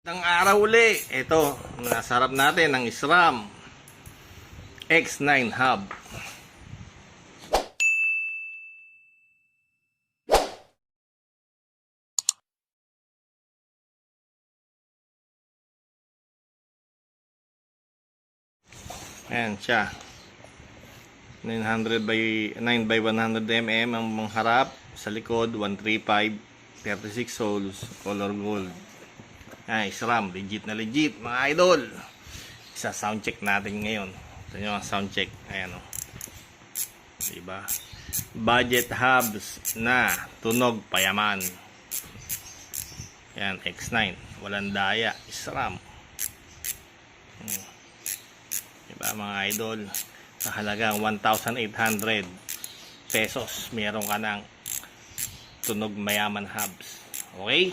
Ng araw uli, ito, nasarap natin ng SRAM X9 hub. Ayan siya. 900 by 9 by 100 mm ang harap, sa likod 135, 36 holes, color gold. Ay, SRAM, legit na legit mga idol. Isa sound check natin ngayon. Ito nyo ang sound check. Ayan o. Diba? Budget hubs na tunog payaman. Ayan, X9. Walang daya. SRAM. Diba mga idol? Sa halagang 1,800 pesos, meron ka ng tunog mayaman hubs. Okay?